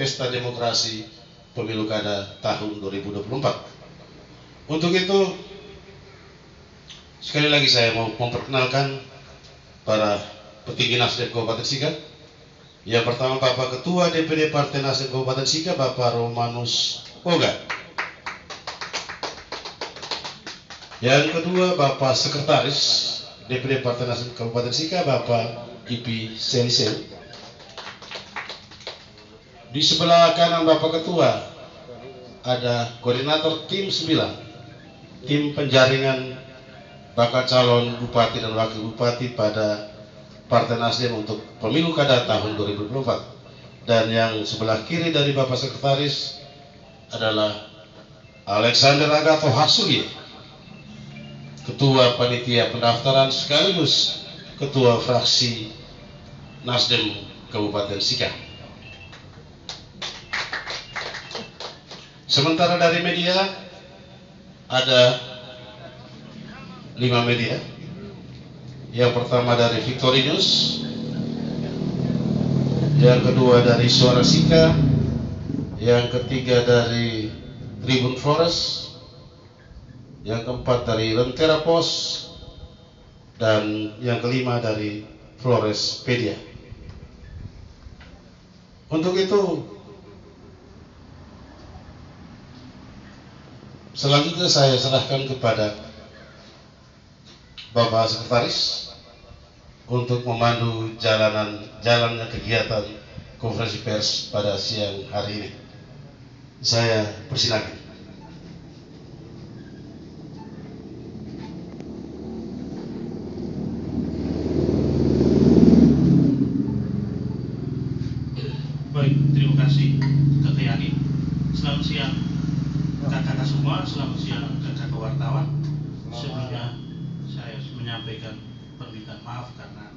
pesta demokrasi pemilu kada tahun 2024. Untuk itu, sekali lagi saya mau memperkenalkan para petinggi Nasdem Kabupaten Sika. Yang pertama Bapak Ketua DPD Partai Nasdem Kabupaten Sika, Bapak Romanus Oga. Yang kedua Bapak Sekretaris DPD Partai Nasdem Kabupaten Sika, Bapak Ipi Selisel. Di sebelah kanan Bapak Ketua ada koordinator tim 9, tim penjaringan bakal calon bupati dan wakil bupati pada Partai Nasdem untuk pemilu kada tahun 2024. Dan yang sebelah kiri dari Bapak Sekretaris adalah Alexander Agato Hasugi, Ketua Panitia Pendaftaran sekaligus Ketua Fraksi Nasdem Kabupaten Sika. Sementara dari media ada 5 media. Yang pertama dari Victory News, yang kedua dari Suara Sika, yang ketiga dari Tribun Flores, yang keempat dari Lentera Pos, dan yang kelima dari Florespedia. Untuk itu, selanjutnya saya serahkan kepada Bapak Sekretaris untuk memandu jalannya kegiatan konferensi pers pada siang hari ini. Saya persilakan. Baik, terima kasih Kak Yani. Selamat siang kakak-kakak semua, selamat siang kakak wartawan. Sebelumnya saya menyampaikan permintaan maaf karena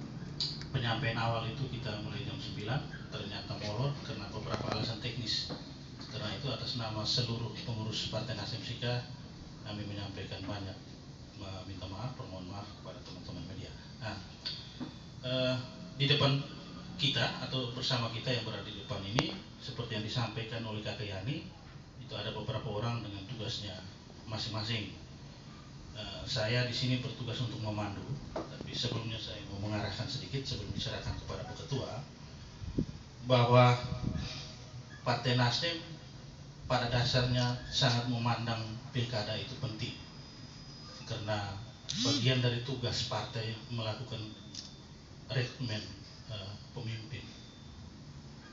penyampaian awal itu kita mulai jam 9, ternyata molor karena beberapa alasan teknis. Karena itu atas nama seluruh pengurus Partai Nasdem Sika kami menyampaikan banyak meminta maaf, permohon maaf kepada teman-teman media. Nah, di depan kita atau bersama kita yang berada di depan ini, seperti yang disampaikan oleh Kakak Yani, itu ada beberapa orang dengan tugasnya masing-masing. Saya di sini bertugas untuk memandu, tapi sebelumnya saya mau mengarahkan sedikit sebelum diserahkan kepada Pak Ketua, bahwa Partai Nasdem pada dasarnya sangat memandang pilkada itu penting, karena bagian dari tugas partai melakukan rekrutmen pemimpin,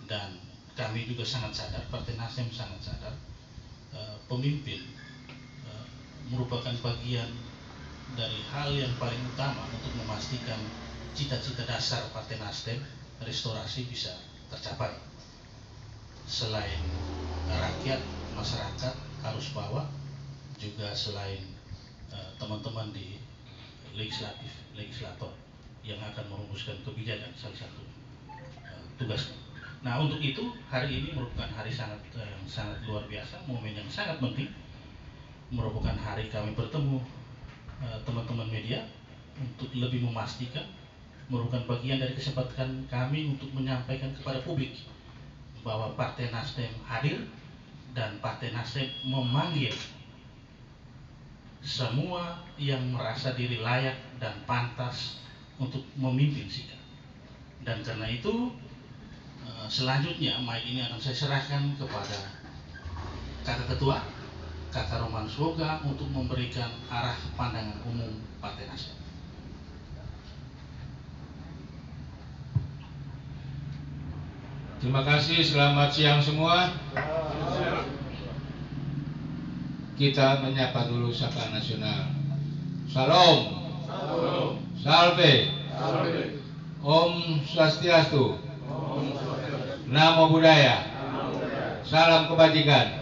dan kami juga sangat sadar, Partai Nasdem sangat sadar, pemimpin merupakan bagian dari hal yang paling utama untuk memastikan cita-cita dasar Partai Nasdem, restorasi, bisa tercapai. Selain rakyat, masyarakat arus bawah, juga selain teman-teman di legislator yang akan merumuskan kebijakan, salah satu tugasnya. Nah, untuk itu hari ini merupakan hari sangat luar biasa, momen yang sangat penting, merupakan hari kami bertemu teman-teman media untuk lebih memastikan, merupakan bagian dari kesempatan kami untuk menyampaikan kepada publik bahwa Partai Nasdem hadir dan Partai Nasdem memanggil semua yang merasa diri layak dan pantas untuk memimpin Sika. Dan karena itu selanjutnya mic ini akan saya serahkan kepada Kakak Ketua, Kakak Romanus Oga, untuk memberikan arah pandangan umum Partai Nasdem. Terima kasih, selamat siang semua. Kita menyapa dulu sapa nasional. Salam. Salve. Om Swastiastu. Namo Buddhaya. Salam kebajikan.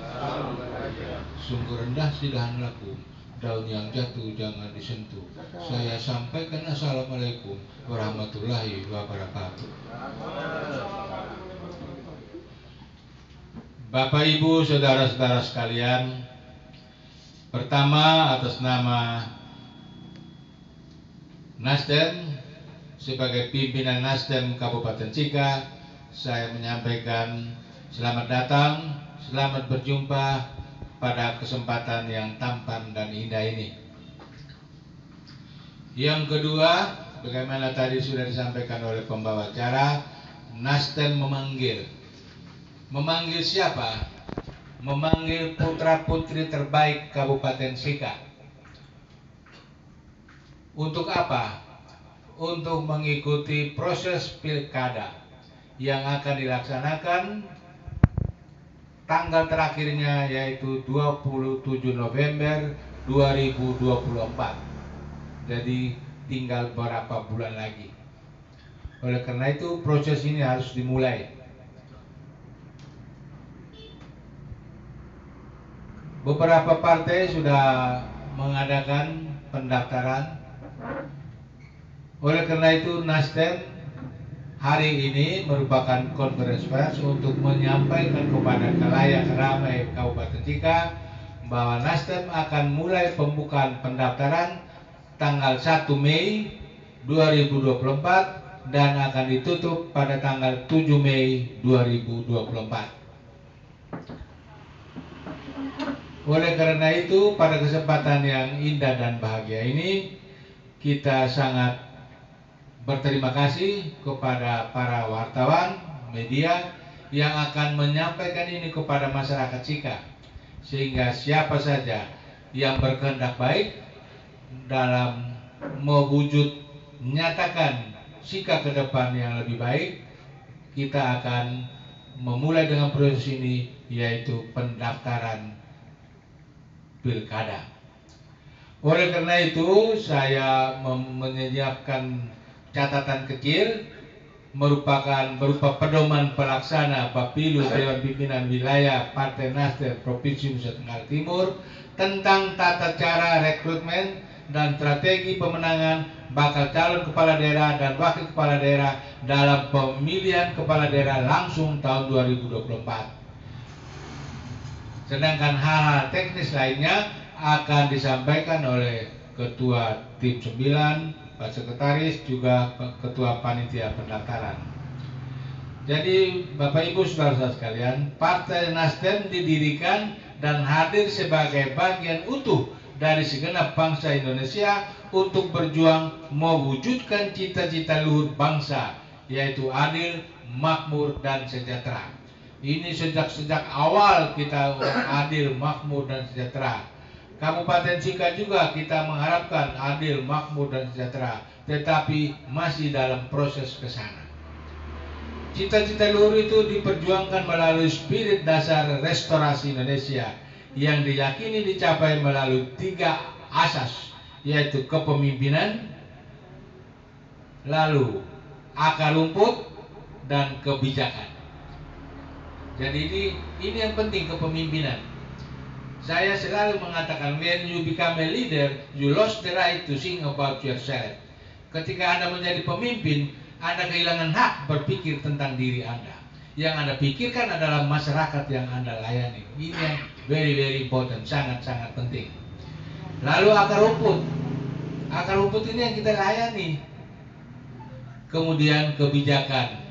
Sungguh rendah sidahan laku, daun yang jatuh jangan disentuh. Saya sampaikan assalamualaikum warahmatullahi wabarakatuh. Bapak Ibu saudara-saudara sekalian, pertama atas nama Nasdem sebagai pimpinan Nasdem Kabupaten Sika, saya menyampaikan Selamat datang, selamat berjumpa pada kesempatan yang tampan dan indah ini. Yang kedua, bagaimana tadi sudah disampaikan oleh pembawa acara, Nasdem memanggil. Memanggil siapa? Memanggil putra-putri terbaik Kabupaten Sika. Untuk apa? Untuk mengikuti proses pilkada yang akan dilaksanakan tanggal terakhirnya yaitu 27 November 2024. Jadi tinggal beberapa bulan lagi. Oleh karena itu proses ini harus dimulai. Beberapa partai sudah mengadakan pendaftaran. Oleh karena itu Nasdem hari ini merupakan konferensi pers untuk menyampaikan kepada khalayak ramai Kabupaten Sika bahwa Nasdem akan mulai pembukaan pendaftaran tanggal 1 Mei 2024 dan akan ditutup pada tanggal 7 Mei 2024. Oleh karena itu pada kesempatan yang indah dan bahagia ini kita sangat berterima kasih kepada para wartawan, media yang akan menyampaikan ini kepada masyarakat Sika, sehingga siapa saja yang berkehendak baik dalam mewujud menyatakan Sika ke depan yang lebih baik, kita akan memulai dengan proses ini, yaitu pendaftaran pilkada. Oleh karena itu saya menyiapkan catatan kecil berupa pedoman pelaksana Bapilu Dewan Pimpinan Wilayah Partai Nasdem Provinsi Nusa Tenggara Timur tentang tata cara rekrutmen dan strategi pemenangan bakal calon kepala daerah dan wakil kepala daerah dalam pemilihan kepala daerah langsung tahun 2024. Sedangkan hal-hal teknis lainnya akan disampaikan oleh Ketua Tim 9, Pak Sekretaris, juga Ketua Panitia Pendaftaran. Jadi Bapak Ibu Saudara-saudara sekalian, Partai Nasdem didirikan dan hadir sebagai bagian utuh dari segenap bangsa Indonesia untuk berjuang mewujudkan cita-cita luhur bangsa, yaitu adil, makmur, dan sejahtera. Ini sejak awal kita adil, makmur, dan sejahtera. Kabupaten Sika juga kita mengharapkan adil, makmur, dan sejahtera, tetapi masih dalam proses ke sana. Cita-cita luhur itu diperjuangkan melalui spirit dasar restorasi Indonesia yang diyakini dicapai melalui 3 asas, yaitu kepemimpinan, lalu akar rumput, dan kebijakan. Jadi ini yang penting, kepemimpinan. Saya selalu mengatakan, when you become a leader, you lost the right to think about yourself. Ketika Anda menjadi pemimpin, Anda kehilangan hak berpikir tentang diri Anda. Yang Anda pikirkan adalah masyarakat yang Anda layani. Ini yang very important, sangat-sangat penting. Lalu akar rumput. Akar rumput ini yang kita layani. Kemudian kebijakan.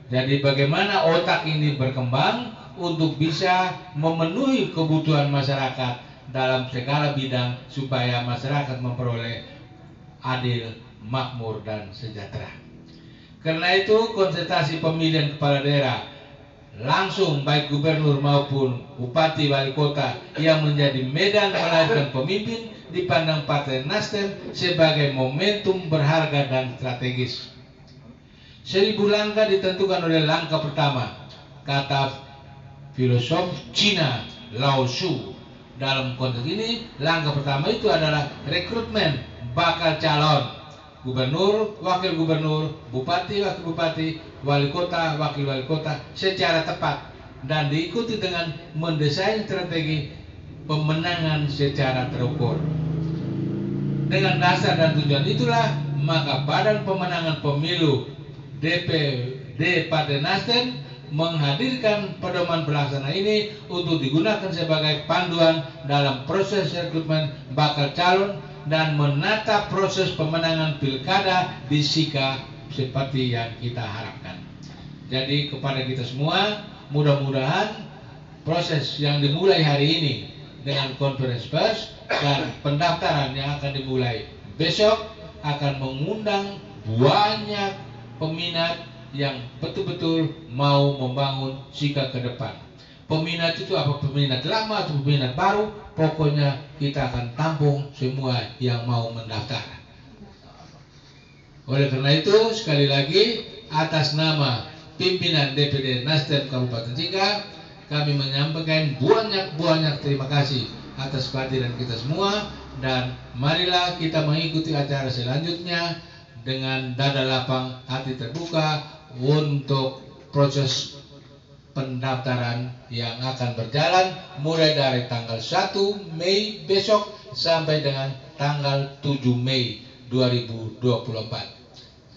Jadi bagaimana otak ini berkembang untuk bisa memenuhi kebutuhan masyarakat dalam segala bidang supaya masyarakat memperoleh adil, makmur, dan sejahtera. Karena itu konsentrasi pemilihan kepala daerah langsung baik gubernur maupun bupati wali kota yang menjadi medan melahirkan pemimpin dipandang Partai Nasdem sebagai momentum berharga dan strategis. 1000 langkah ditentukan oleh langkah pertama, kata filosof Cina Lao Tzu. Dalam konteks ini, langkah pertama itu adalah rekrutmen bakal calon gubernur, wakil gubernur, bupati, wakil bupati, wali kota, wakil wali kota secara tepat dan diikuti dengan mendesain strategi pemenangan secara terukur. Dengan dasar dan tujuan itulah maka Badan Pemenangan Pemilu DPD Partai Nasdem menghadirkan pedoman pelaksana ini untuk digunakan sebagai panduan dalam proses rekrutmen bakal calon dan menata proses pemenangan pilkada di Sika seperti yang kita harapkan. Jadi kepada kita semua, mudah-mudahan proses yang dimulai hari ini dengan konferensi pers dan pendaftaran yang akan dimulai besok akan mengundang banyak peminat yang betul-betul mau membangun Sika ke depan. Peminat itu apa? Peminat lama atau peminat baru, pokoknya kita akan tampung semua yang mau mendaftar. Oleh karena itu, sekali lagi atas nama pimpinan DPD Nasdem Kabupaten Sika, kami menyampaikan banyak terima kasih atas kehadiran kita semua, dan marilah kita mengikuti acara selanjutnya dengan dada lapang, hati terbuka untuk proses pendaftaran yang akan berjalan mulai dari tanggal 1 Mei besok sampai dengan tanggal 7 Mei 2024.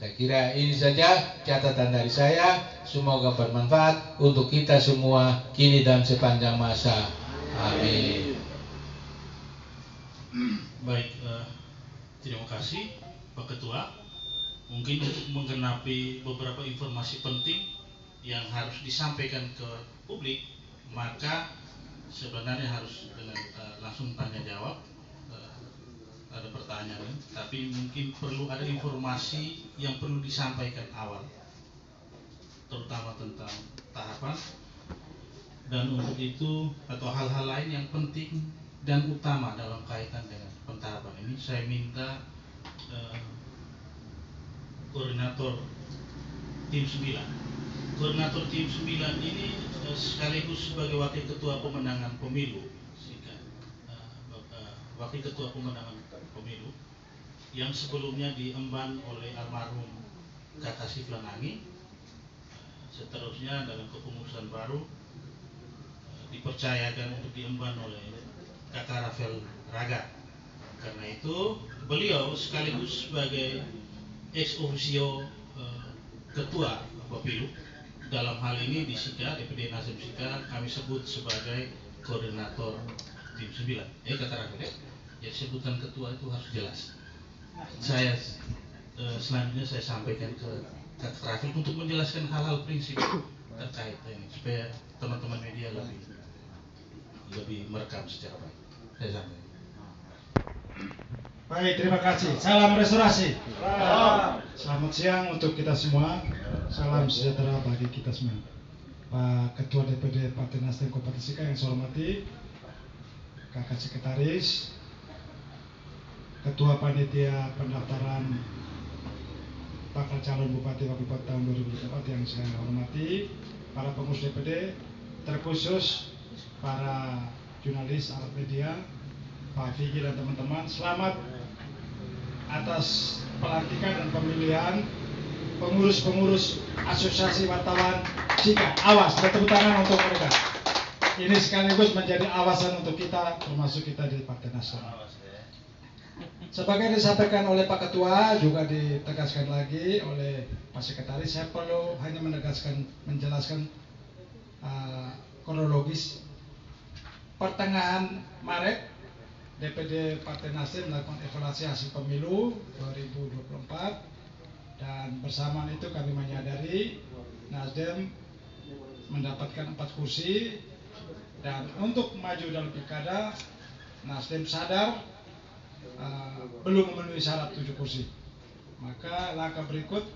Saya kira ini saja catatan dari saya. Semoga bermanfaat untuk kita semua kini dan sepanjang masa. Amin. Baik, terima kasih Pak Ketua. Mungkin untuk menggenapi beberapa informasi penting yang harus disampaikan ke publik, maka sebenarnya harus dengan langsung tanya jawab. Ada pertanyaan, tapi mungkin perlu ada informasi yang perlu disampaikan awal, terutama tentang tahapan, dan untuk itu atau hal-hal lain yang penting dan utama dalam kaitan dengan pentahapan ini, saya minta koordinator tim 9. Koordinator tim 9 ini sekaligus sebagai wakil ketua pemenangan pemilu, wakil ketua pemenangan pemilu yang sebelumnya diemban oleh almarhum Kakak Siflan Angin. Seterusnya dalam kepengurusan baru dipercayakan untuk diemban oleh Kakak Rafael Raga. Karena itu beliau sekaligus sebagai ex officio ketua Bapilu dalam hal ini di Sika, DPD Nasdem Sika, kami sebut sebagai koordinator tim 9. Kakak Rafael ya, sebutan ketua itu harus jelas. Saya selanjutnya saya sampaikan ke Kak Rafael untuk menjelaskan hal-hal prinsip terkait ini supaya teman-teman media lebih merekam secara baik. Saya sampaikan. Baik, terima kasih. Salam restorasi. Selamat siang untuk kita semua. Salam sejahtera bagi kita semua. Pak Ketua DPD Partai Nasdem Kabupaten Sika yang saya hormati, Kakak Sekretaris, Ketua Panitia Pendaftaran Bakal Calon Bupati Wapipot tahun 2024 yang saya hormati, para pengurus DPD, terkhusus para jurnalis, awak media, Pak Vicky dan teman-teman. Selamat atas pelantikan dan pemilihan pengurus-pengurus Asosiasi Wartawan Sika. Awas, tepuk tangan untuk mereka. Ini sekaligus menjadi awasan untuk kita, termasuk kita di Partai Nasdem. Sebagai disampaikan oleh Pak Ketua, juga ditegaskan lagi oleh Pak Sekretaris, saya perlu hanya menjelaskan kronologis. Pertengahan Maret, DPD Partai Nasdem melakukan evaluasi hasil pemilu 2024, dan bersamaan itu kami menyadari Nasdem mendapatkan 4 kursi, dan untuk maju dalam pilkada Nasdem sadar belum memenuhi syarat 7 kursi. Maka langkah berikut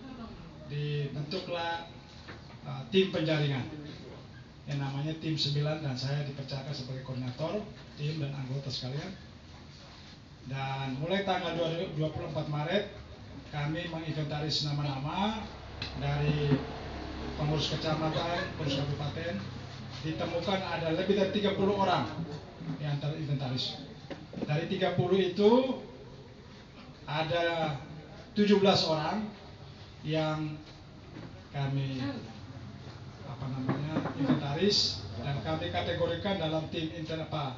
dibentuklah tim penjaringan yang namanya tim 9, dan saya dipercayakan sebagai koordinator tim dan anggota sekalian. Dan mulai tanggal 24 Maret kami menginventaris nama-nama dari pengurus kecamatan, pengurus kabupaten. Ditemukan ada lebih dari 30 orang yang terinventaris. Dari 30 itu ada 17 orang yang kami inventaris, dan kami kategorikan dalam tim internal,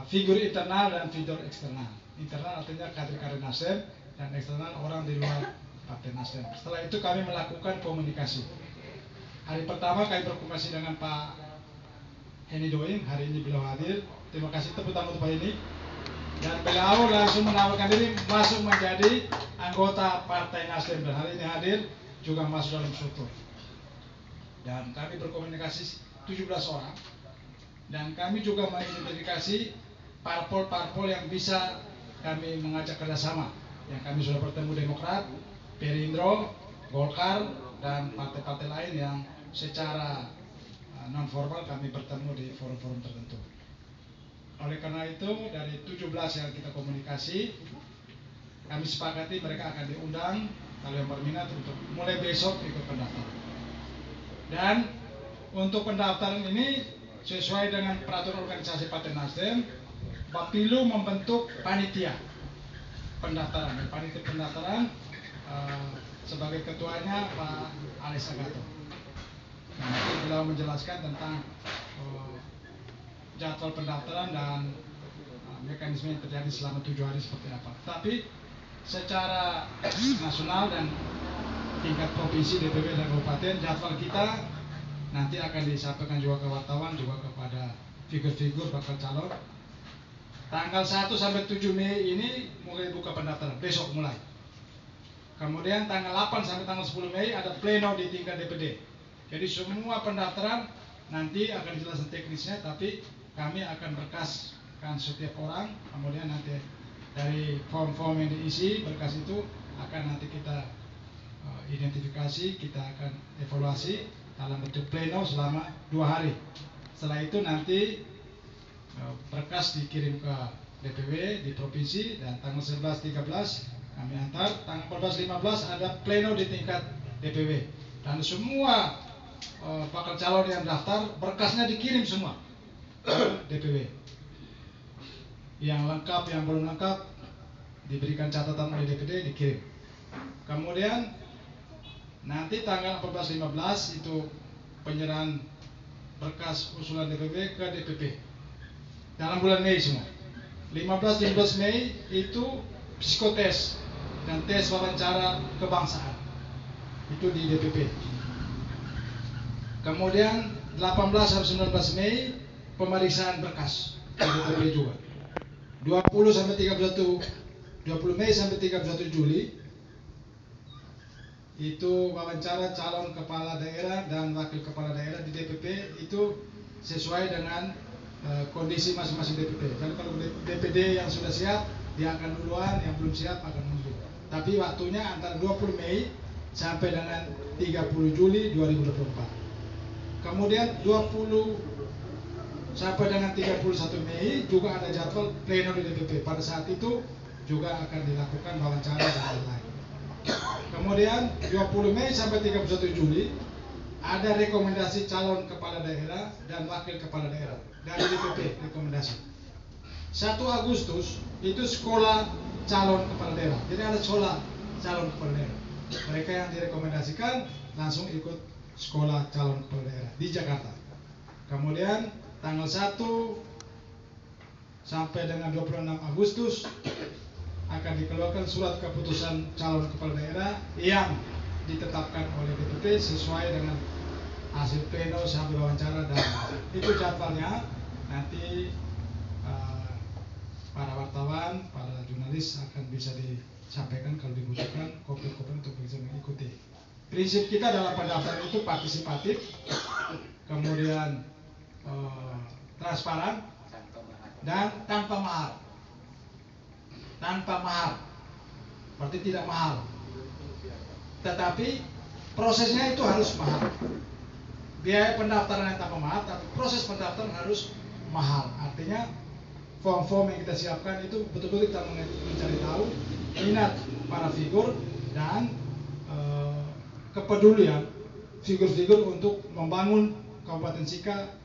figur internal dan figur eksternal. Internal artinya kader-kader Nasdem, dan eksternal orang di luar Partai Nasdem. Setelah itu kami melakukan komunikasi. Hari pertama kami berkomunikasi dengan Pak Heni Doing, hari ini beliau hadir. Terima kasih, tepuk tangan untuk Pak Heni. Dan beliau langsung menawarkan diri masuk menjadi anggota Partai Nasdem, dan hari ini hadir juga masuk dalam struktur. dan kami berkomunikasi 17 orang, dan kami juga mengidentifikasi parpol-parpol yang bisa kami mengajak kerjasama, yang kami sudah bertemu Demokrat, Perindro, Golkar, dan partai-partai lain yang secara non formal kami bertemu di forum-forum tertentu. Oleh karena itu, dari 17 yang kita komunikasi, kami sepakati mereka akan diundang kalau yang berminat untuk mulai besok ikut pendaftaran. Dan untuk pendaftaran ini sesuai dengan peraturan organisasi Partai Nasdem, Bapilu membentuk panitia pendaftaran. Dan panitia pendaftaran sebagai ketuanya Pak Alex Agato. Nanti beliau menjelaskan tentang jadwal pendaftaran dan mekanisme yang terjadi selama 7 hari seperti apa. Tapi secara nasional dan tingkat provinsi, DPW dan kabupaten, jadwal kita nanti akan disampaikan juga ke wartawan, juga kepada figur-figur bakal calon. Tanggal 1 sampai 7 Mei ini mulai buka pendaftaran, besok mulai. Kemudian tanggal 8 sampai tanggal 10 Mei ada pleno di tingkat DPD. Jadi semua pendaftaran nanti akan dijelaskan teknisnya, tapi kami akan berkaskan setiap orang. Kemudian nanti dari form-form yang diisi, berkas itu akan nanti kita identifikasi, kita akan evaluasi dalam bentuk pleno selama 2 hari. Setelah itu nanti berkas dikirim ke DPW di provinsi, dan tanggal 11-13 kami antar. Tanggal 14-15 ada pleno di tingkat DPW, dan semua bakal calon yang daftar berkasnya dikirim semua ke DPW. Yang lengkap, yang belum lengkap diberikan catatan oleh DPD, dikirim. Kemudian nanti tanggal 14-15 itu penyerahan berkas usulan DPW ke DPP dalam bulan Mei semua. 15-16 Mei itu psikotes dan tes wawancara kebangsaan, itu di DPP. Kemudian 18-19 Mei pemeriksaan berkas di DPP juga. 20 Mei sampai 31 Juli itu wawancara calon kepala daerah dan wakil kepala daerah di DPP, itu sesuai dengan kondisi masing-masing DPP. Jadi kalau DPD yang sudah siap dia akan duluan, yang belum siap akan mundur. Tapi waktunya antara 20 Mei sampai dengan 30 Juli 2024. Kemudian 20 sampai dengan 31 Mei juga ada jadwal pleno di DPP. Pada saat itu juga akan dilakukan wawancara dan lain-lain. Kemudian 20 Mei sampai 31 Juli ada rekomendasi calon kepala daerah dan wakil kepala daerah dari DPP, rekomendasi. 1 Agustus itu sekolah calon kepala daerah. Jadi ada sekolah calon kepala daerah. Mereka yang direkomendasikan langsung ikut sekolah calon kepala daerah di Jakarta. Kemudian tanggal 1 sampai dengan 26 Agustus akan dikeluarkan surat keputusan calon kepala daerah yang ditetapkan oleh DPP sesuai dengan hasil pleno sampai wawancara, dan itu jadwalnya. Nanti para wartawan, para jurnalis akan bisa disampaikan kalau dibutuhkan kopi-kopi untuk bisa mengikuti. Prinsip kita dalam pendaftaran itu partisipatif, kemudian transparan, dan tanpa mahar. Tanpa mahar, berarti tidak mahal. Tetapi prosesnya itu harus mahal. Biaya pendaftaran yang tanpa mahal, tapi proses pendaftaran harus mahal. Artinya form-form yang kita siapkan itu betul-betul kita mencari tahu minat para figur dan kepedulian figur-figur untuk membangun Kabupaten Sika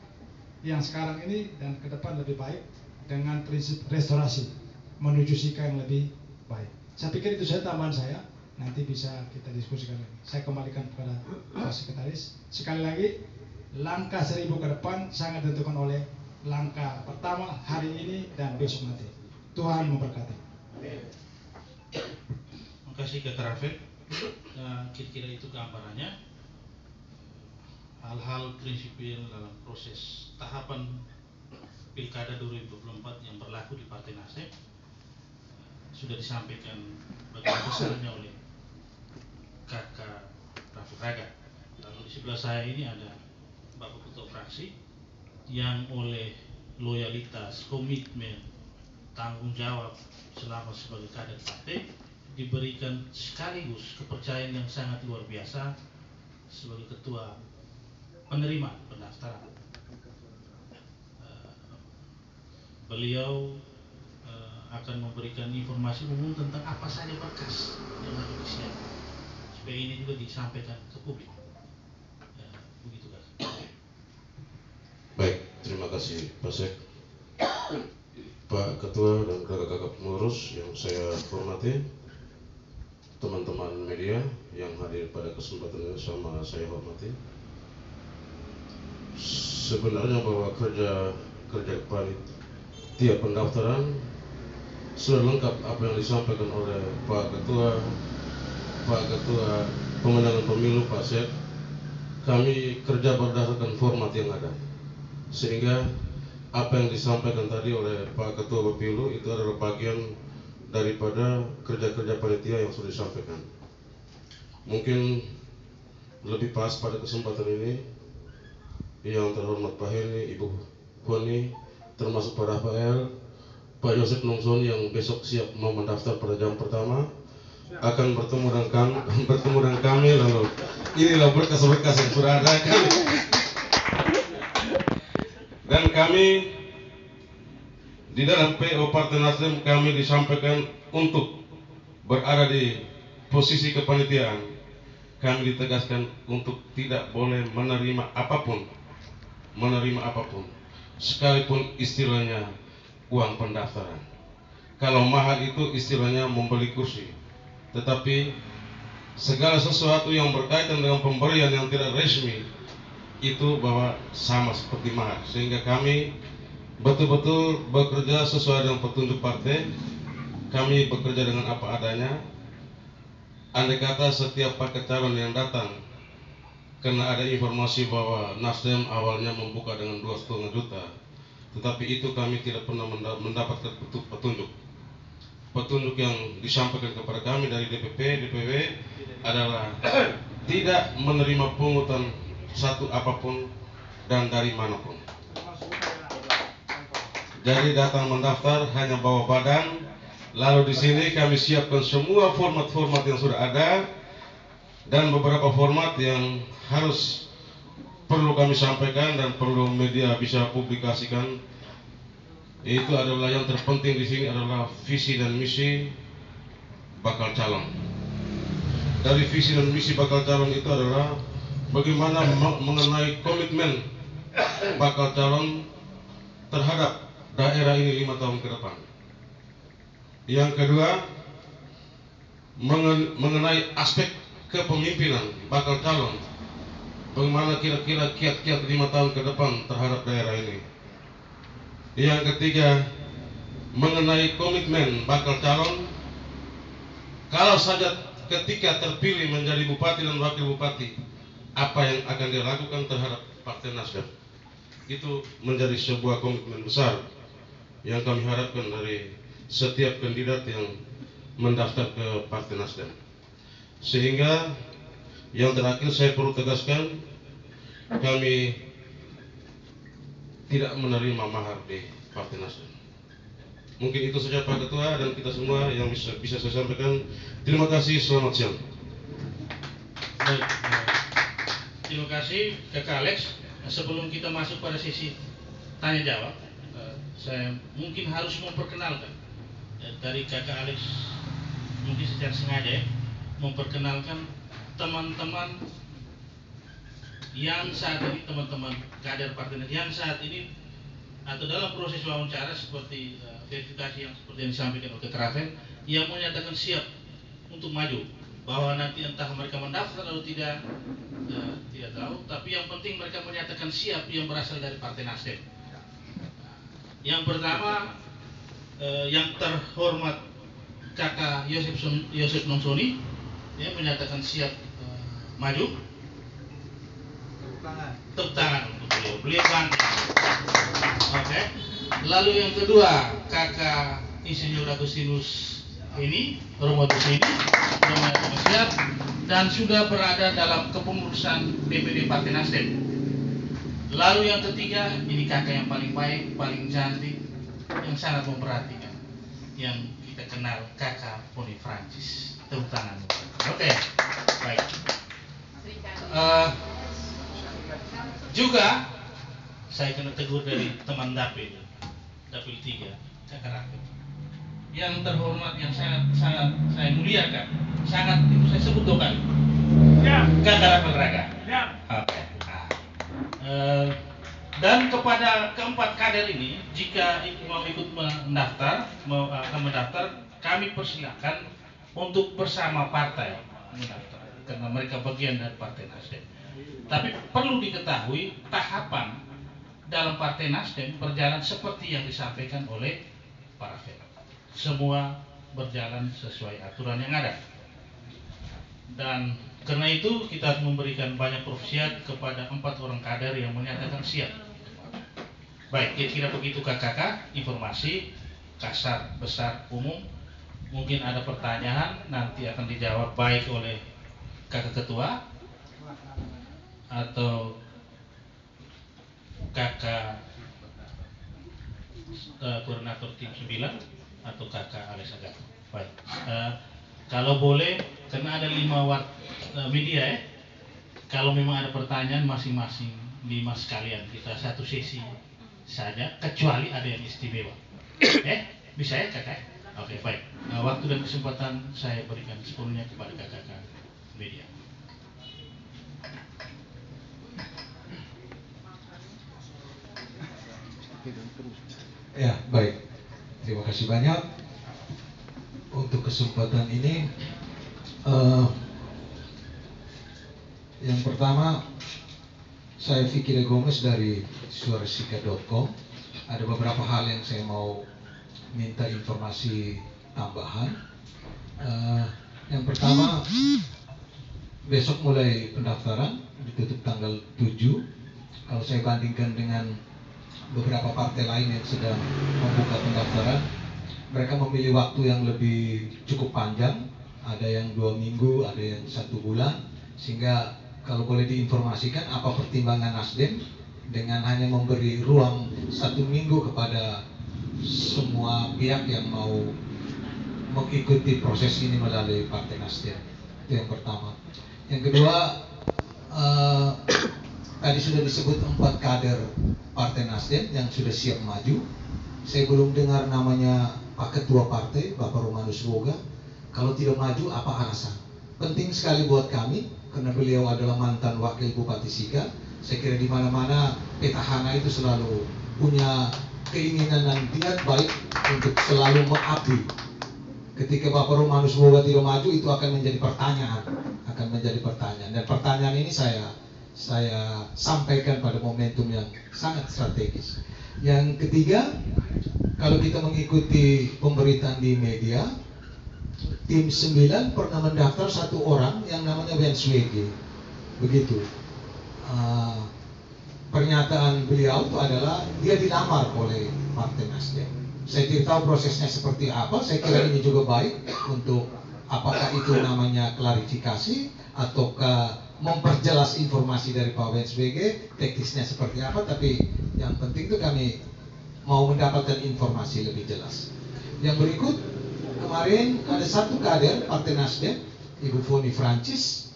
yang sekarang ini dan ke depan lebih baik dengan prinsip restorasi menuju Sika yang lebih baik. Saya pikir itu saja tambahan saya. Nanti bisa kita diskusikan lagi. Saya kembalikan kepada Pak Sekretaris. Sekali lagi, langkah 1000 ke depan sangat ditentukan oleh langkah pertama hari ini dan besok nanti. Tuhan memberkati. Terima kasih Kak Rafiq. Kira-kira itu gambarannya. Hal-hal prinsipil dalam proses tahapan Pilkada 2024 yang berlaku di Partai Nasdem sudah disampaikan bagaimana besarnya oleh Kakak Rafiq Raga. Lalu di sebelah saya ini ada Bapak Ketua Fraksi yang oleh loyalitas, komitmen, tanggung jawab selama sebagai kader partai diberikan sekaligus kepercayaan yang sangat luar biasa sebagai ketua penerima pendaftaran. Beliau akan memberikan informasi umum tentang apa saja berkas yang harus disiapkan supaya ini juga disampaikan ke publik. Begitu guys. Baik, terima kasih Pak Sek, Pak Ketua dan kakak-kakak pengurus yang saya hormati, teman-teman media yang hadir pada kesempatan ini sama saya hormati. Sebenarnya bahwa kerja panitia pendaftaran sudah lengkap apa yang disampaikan oleh Pak Ketua Pemenangan Pemilu Pak Sek. Kami kerja berdasarkan format yang ada, sehingga apa yang disampaikan tadi oleh Pak Ketua Pemilu itu adalah bagian daripada kerja-kerja panitia yang sudah disampaikan. Mungkin lebih pas pada kesempatan ini yang terhormat Pak Heni, Ibu Honi, termasuk Pak Rafael, Pak Yosef Nongson yang besok siap mau mendaftar pada jam pertama akan bertemu dengan kami, lalu inilah berkas-berkas yang sudah ada dan kami di dalam PO Partai Nasdem kami disampaikan untuk berada di posisi kepanitiaan. Kami ditegaskan untuk tidak boleh menerima apapun, sekalipun istilahnya uang pendaftaran. Kalau mahar itu istilahnya membeli kursi, tetapi segala sesuatu yang berkaitan dengan pemberian yang tidak resmi itu bahwa sama seperti mahar, sehingga kami betul-betul bekerja sesuai dengan petunjuk partai. Kami bekerja dengan apa adanya. Andai kata setiap paket calon yang datang karena ada informasi bahwa Nasdem awalnya membuka dengan 2,5 juta, tetapi itu kami tidak pernah mendapatkan petunjuk yang disampaikan kepada kami dari DPP, DPW adalah tidak menerima pungutan satu apapun dan dari manapun. Jadi datang mendaftar hanya bawa badan, lalu di sini kami siapkan semua format-format yang sudah ada dan beberapa format yang harus perlu kami sampaikan dan perlu media bisa publikasikan. Itu adalah yang terpenting di sini adalah visi dan misi bakal calon. Dari visi dan misi bakal calon itu adalah bagaimana mengenai komitmen bakal calon terhadap daerah ini 5 tahun ke depan. Yang kedua, mengenai aspek kepemimpinan bakal calon, bagaimana kira-kira kiat-kiat 5 tahun ke depan terhadap daerah ini. Yang ketiga, mengenai komitmen bakal calon kalau saja ketika terpilih menjadi bupati dan wakil bupati, apa yang akan dilakukan terhadap Partai Nasdem. Itu menjadi sebuah komitmen besar yang kami harapkan dari setiap kandidat yang mendaftar ke Partai Nasdem. Sehingga yang terakhir saya perlu tegaskan, kami tidak menerima mahar di Partai Nasdem. Mungkin itu saja Pak Ketua dan kita semua yang bisa saya sampaikan. Terima kasih, selamat siang. Baik, terima kasih Kakak Alex. Sebelum kita masuk pada sesi tanya jawab, saya mungkin harus memperkenalkan dari Kakak Alex, mungkin secara sengaja memperkenalkan teman-teman yang saat ini, teman-teman kader Partai Nasdem yang saat ini atau dalam proses wawancara seperti verifikasi yang seperti yang disampaikan oleh Rafael, yang menyatakan siap untuk maju, bahwa nanti entah mereka mendaftar atau tidak tahu, tapi yang penting mereka menyatakan siap yang berasal dari Partai Nasdem. Yang pertama, yang terhormat Kakak Yosef Nonsoni, yang menyatakan siap maju. Tepuk tangan untuk beliau bantu. Oke. Lalu yang kedua, Kakak Insinyur Agustinus ini, Romo ini sudah menyatakan siap. dan sudah berada dalam kepengurusan DPD Partai Nasdem. Lalu yang ketiga, ini kakak yang paling baik, paling cantik, yang sangat memperhatikan, yang kita kenal, kakak Foni Francis. Tepuk tangan. Oke, baik. Juga saya kena tegur dari teman Dapil 3, kakak Rakib. Yang terhormat, yang sangat saya muliakan, sangat itu saya sebut 2 kali. Kakak Rakib Raga. Oke. Dan kepada keempat kader ini, jika mau ikut mendaftar, akan mendaftar, kami persilakan untuk bersama partai mendaftar, karena mereka bagian dari Partai Nasdem. Tapi perlu diketahui tahapan dalam Partai Nasdem berjalan seperti yang disampaikan oleh para Fed. Semua berjalan sesuai aturan yang ada. Dan karena itu kita harus memberikan banyak profesiat kepada 4 orang kader yang menyatakan siap. Baik, kira-kira begitu kakak, informasi kasar, besar, umum. Mungkin ada pertanyaan, nanti akan dijawab baik oleh kakak ketua atau kakak koordinator tim 9 atau kakak Alisa Gato. Baik, kalau boleh, karena ada 5 media ya, kalau memang ada pertanyaan masing-masing 5 sekalian, kita 1 sesi saja, kecuali ada yang istimewa. Bisa ya kakak? Oke, baik. Waktu dan kesempatan saya berikan sepenuhnya kepada kakak media. Ya, baik. Terima kasih banyak untuk kesempatan ini. Yang pertama, saya Vicky De Gomez dari suarasika.com. Ada beberapa hal yang saya mau minta informasi tambahan. Yang pertama, besok mulai pendaftaran, ditutup tanggal 7. Kalau saya bandingkan dengan beberapa partai lain yang sedang membuka pendaftaran, mereka memilih waktu yang lebih cukup panjang. Ada yang 2 minggu, ada yang 1 bulan. Sehingga kalau boleh diinformasikan apa pertimbangan Nasdem dengan hanya memberi ruang 1 minggu kepada semua pihak yang mau mengikuti proses ini melalui Partai Nasdem. Itu yang pertama. Yang kedua, tadi sudah disebut 4 kader Partai Nasdem yang sudah siap maju. Saya belum dengar namanya Pak Ketua Partai, Bapak Romanus Woga. Kalau tidak maju, apa alasan? Penting sekali buat kami, karena beliau adalah mantan Wakil Bupati Sika. Saya kira di mana-mana petahana itu selalu punya keinginan dan niat baik untuk selalu mengabdi. Ketika Bapak Romanus Woga tidak maju, itu akan menjadi pertanyaan, Dan pertanyaan ini saya sampaikan pada momentum yang sangat strategis. Yang ketiga, kalau kita mengikuti pemberitaan di media, tim 9 pernah mendaftar 1 orang yang namanya Wenswege. Begitu. Pernyataan beliau itu adalah dia dilamar oleh Partai Nasdem. Saya tidak tahu prosesnya seperti apa. Saya kira ini juga baik untuk apakah itu namanya klarifikasi ataukah memperjelas informasi dari Pak Wenswege, teknisnya seperti apa. Tapi yang penting itu kami mau mendapatkan informasi lebih jelas. Yang berikut, kemarin ada 1 kader Partai Nasdem, Ibu Foni Francis,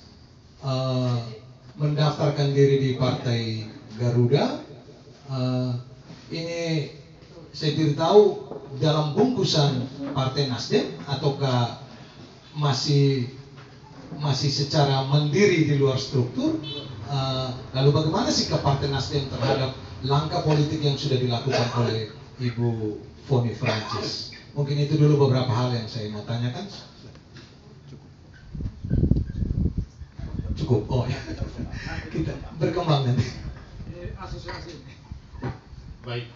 mendaftarkan diri di Partai Garuda. Ini saya tidak tahu dalam bungkusan Partai Nasdem ataukah masih secara mandiri di luar struktur. Lalu bagaimana sikap Partai Nasdem terhadap langkah politik yang sudah dilakukan oleh Ibu Foni Francis? Mungkin itu dulu beberapa hal yang saya mau tanyakan. Cukup. Oh ya. Kita berkembang nanti. Asosiasi. Baik,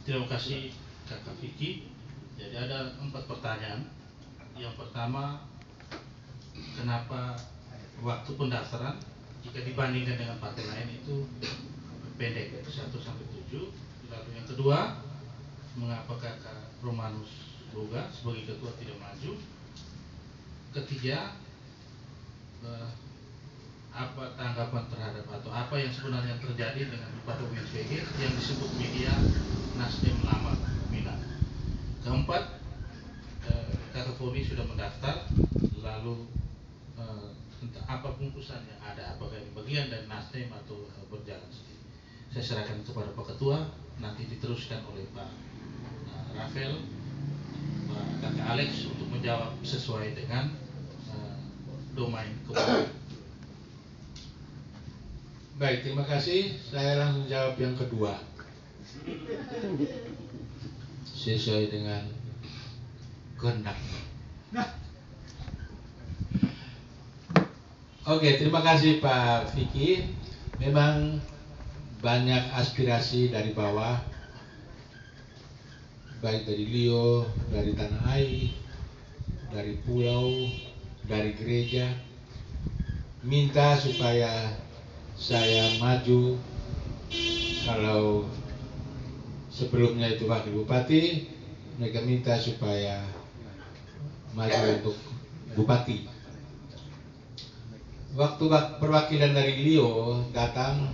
terima kasih Kakak Vicky. Jadi ada 4 pertanyaan. Yang pertama, kenapa waktu pendaftaran jika dibandingkan dengan partai lain itu pendek, 1 sampai 7. Lalu yang kedua, mengapa Kakak Romanus Woga sebagai ketua tidak maju? Ketiga, apa tanggapan terhadap atau apa yang sebenarnya terjadi dengan Bupati WSBG yang disebut media Nasdem Lama Minang. Keempat, Kakak Foni sudah mendaftar, lalu entah apa bungkusan yang ada, apakah ini bagian dari Nasdem atau berjalan sendiri. Saya serahkan kepada Pak Ketua, nanti diteruskan oleh Pak Rafael, Pak Kakak Alex untuk menjawab sesuai dengan domain kewenangan. Baik, terima kasih. Saya langsung jawab yang kedua. Sesuai dengan kehendak. Oke, terima kasih Pak Vicky. Memang banyak aspirasi dari bawah, baik dari Lio, dari Tanah Air, dari pulau, dari gereja, minta supaya saya maju. Kalau sebelumnya itu wakil bupati, mereka minta supaya maju untuk bupati. Waktu perwakilan dari Lio datang,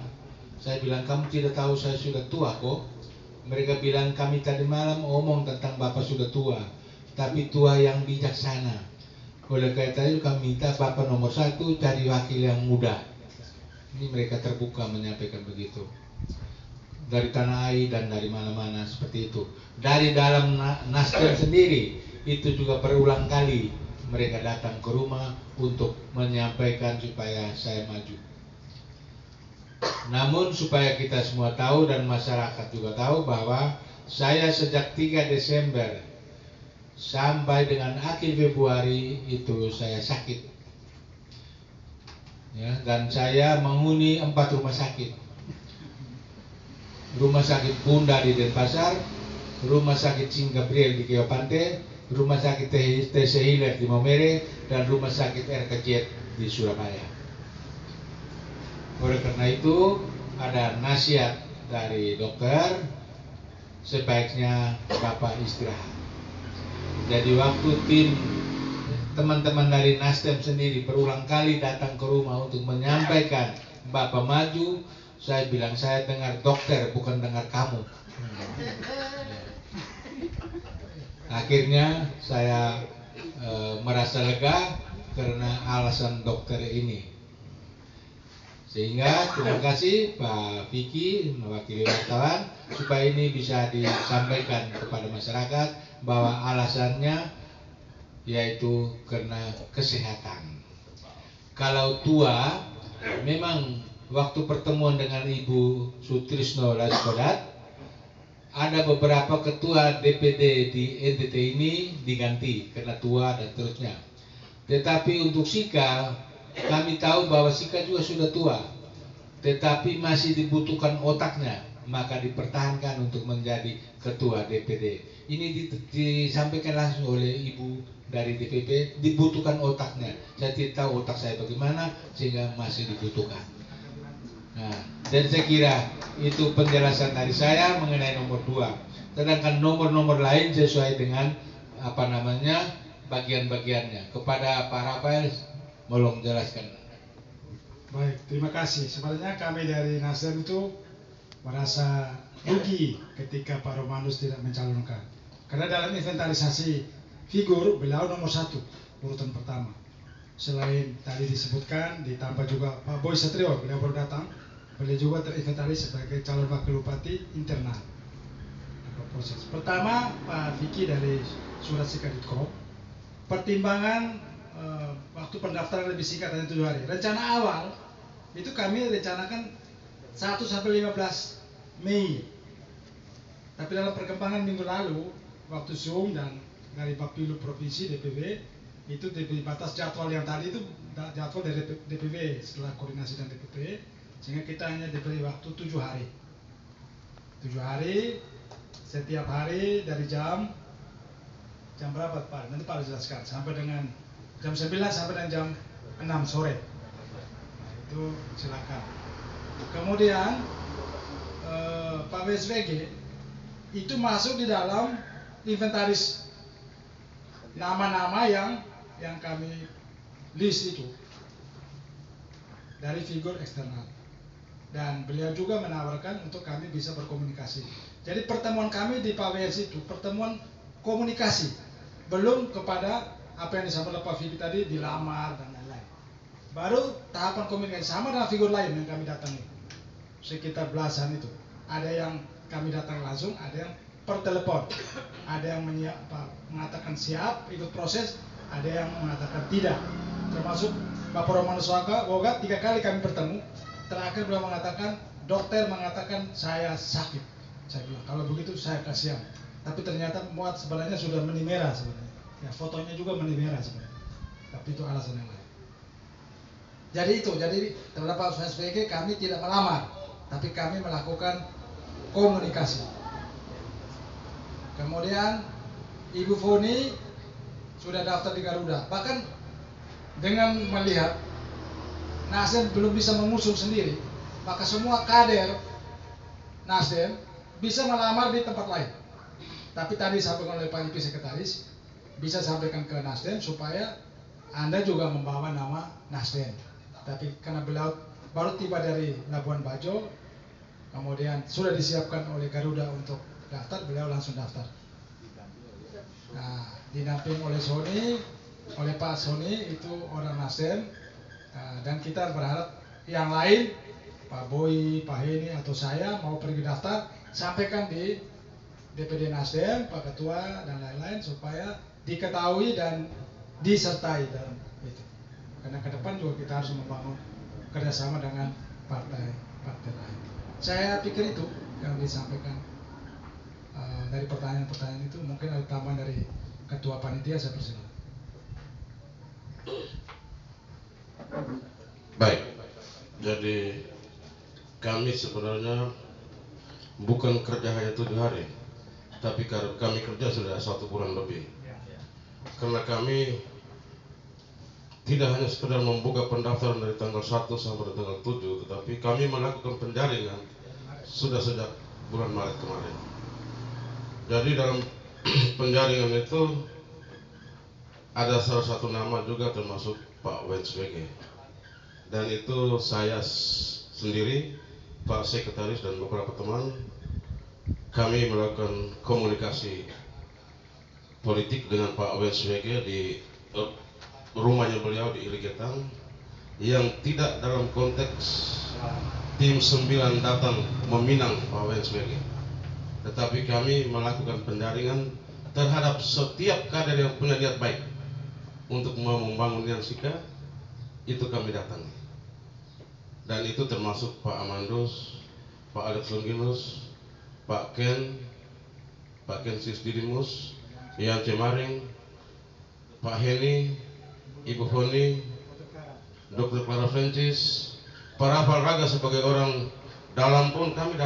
saya bilang, kamu tidak tahu saya sudah tua kok. Mereka bilang, kami tadi malam omong tentang Bapak sudah tua, tapi tua yang bijaksana. Oleh karena itu kami minta Bapak nomor 1 cari wakil yang muda. Ini mereka terbuka menyampaikan begitu. Dari Tanah Air dan dari mana-mana seperti itu. Dari dalam Nasdem sendiri itu juga berulang kali mereka datang ke rumah untuk menyampaikan supaya saya maju. Namun supaya kita semua tahu dan masyarakat juga tahu bahwa saya sejak 3 Desember sampai dengan akhir Februari itu saya sakit. Ya, dan saya menghuni 4 rumah sakit. Rumah sakit Bunda di Denpasar, rumah sakit Sing Gabriel di Keopante, rumah sakit TC Hilir di Maumere, dan rumah sakit RKJ di Surabaya. Oleh karena itu ada nasihat dari dokter, sebaiknya Bapak istirahat. Jadi waktu tim teman-teman dari Nasdem sendiri berulang kali datang ke rumah untuk menyampaikan Bapak maju, saya bilang saya dengar dokter bukan dengar kamu. Akhirnya saya merasa lega karena alasan dokter ini. Sehingga terima kasih Pak Vicky mewakili wartawan supaya ini bisa disampaikan kepada masyarakat bahwa alasannya yaitu karena kesehatan. Kalau tua, memang waktu pertemuan dengan Ibu Sutrisno Laskodat, ada beberapa ketua DPD di NTT ini diganti karena tua dan terusnya. Tetapi untuk Sika, kami tahu bahwa Sika juga sudah tua, tetapi masih dibutuhkan otaknya, maka dipertahankan untuk menjadi ketua DPD. Ini disampaikan langsung oleh Ibu dari DPP, dibutuhkan otaknya. Saya tidak tahu otak saya bagaimana sehingga masih dibutuhkan. Nah, dan saya kira itu penjelasan dari saya mengenai nomor 2. Sedangkan nomor-nomor lain sesuai dengan bagian-bagiannya. Kepada Pak Rafael, mohon jelaskan. Baik, terima kasih. Sebenarnya kami dari Nasdem itu merasa rugi ketika Pak Romanus tidak mencalonkan. Karena dalam inventarisasi figur beliau nomor 1, urutan pertama. Selain tadi disebutkan, ditambah juga Pak Boy Satrio, beliau baru datang, beliau juga terinventaris sebagai calon wakil bupati internal. Proses pertama, Pak Vicky dari suratsika.com, pertimbangan waktu pendaftaran lebih singkat hanya 7 hari. Rencana awal itu kami rencanakan 1 sampai 15 Mei. Tapi dalam perkembangan minggu lalu, waktu Zoom dan dari Bapilu Provinsi DPW, itu di batas jadwal yang tadi itu jadwal dari DPW setelah koordinasi dan DPP, sehingga kita hanya diberi waktu 7 hari. 7 hari, setiap hari dari jam berapa Pak? Nanti Pak jelaskan, sampai dengan jam 9 sampai dengan jam 6 sore. Nah, itu silakan. Kemudian Pak WSBG itu masuk di dalam inventaris nama-nama yang kami list itu. dari figur eksternal. Dan beliau juga menawarkan untuk kami bisa berkomunikasi. Jadi pertemuan kami di PAWS itu pertemuan komunikasi, belum kepada apa yang disampaikan Pak Fikri tadi, dilamar dan lain-lain. Baru tahapan komunikasi sama dengan figur lain yang kami datangi, sekitar belasan itu. Ada yang kami datang langsung, ada yang per telepon, ada yang mengatakan siap ikut proses, ada yang mengatakan tidak. Termasuk Bapak Romanus Woga 3 kali kami bertemu. Terakhir beliau mengatakan, dokter mengatakan saya sakit. Saya bilang kalau begitu saya kasihan. Tapi ternyata muat sebenarnya sudah meni merah sebenarnya. Ya, fotonya juga meni merah sebenarnya. Tapi itu alasan yang lain. Jadi terhadap Pak SVG kami tidak melamar, tapi kami melakukan komunikasi. Kemudian Ibu Foni sudah daftar di Garuda. Bahkan dengan melihat Nasdem belum bisa mengusung sendiri, maka semua kader Nasdem bisa melamar di tempat lain. Tapi tadi disampaikan oleh Pak IP Sekretaris, bisa sampaikan ke Nasdem supaya Anda juga membawa nama Nasdem. Tapi karena beliau baru tiba dari Labuan Bajo, kemudian sudah disiapkan oleh Garuda untuk daftar, beliau langsung daftar. Nah, dinamping oleh Sony, oleh Pak Sony itu orang Nasdem, dan kita berharap yang lain, Pak Boy, Pak Heni atau saya mau pergi daftar, sampaikan di DPD Nasdem, Pak Ketua dan lain-lain supaya diketahui dan disertai dalam itu. Karena ke depan juga kita harus membangun kerjasama dengan partai-partai lain. Saya pikir itu yang disampaikan dari pertanyaan-pertanyaan itu. Mungkin ada tambahan dari Ketua Panitia, saya persilakan. Baik, jadi kami sebenarnya bukan kerja hanya 7 hari, tapi kami kerja sudah 1 bulan lebih. Karena kami tidak hanya sekedar membuka pendaftaran dari tanggal 1 sampai tanggal 7, tetapi kami melakukan penjaringan sudah sejak bulan Maret kemarin. Jadi dalam penjaringan itu ada salah satu nama juga termasuk Pak WSWG. Dan itu saya sendiri, Pak Sekretaris dan beberapa teman, kami melakukan komunikasi politik dengan Pak WSWG di rumahnya beliau di Iligetang, yang tidak dalam konteks tim 9 datang meminang Pak WSWG, tetapi kami melakukan penjaringan terhadap setiap kader yang punya niat baik untuk mau membangun yang Sika, itu kami datangi. Dan itu termasuk Pak Amandus, Pak Alex Longinus, Pak Ken Sisdidimus, Ian Cemaring, Pak Heni, Ibu Foni, Dr. Clara Francis, para hafal raga sebagai orang dalam pun kami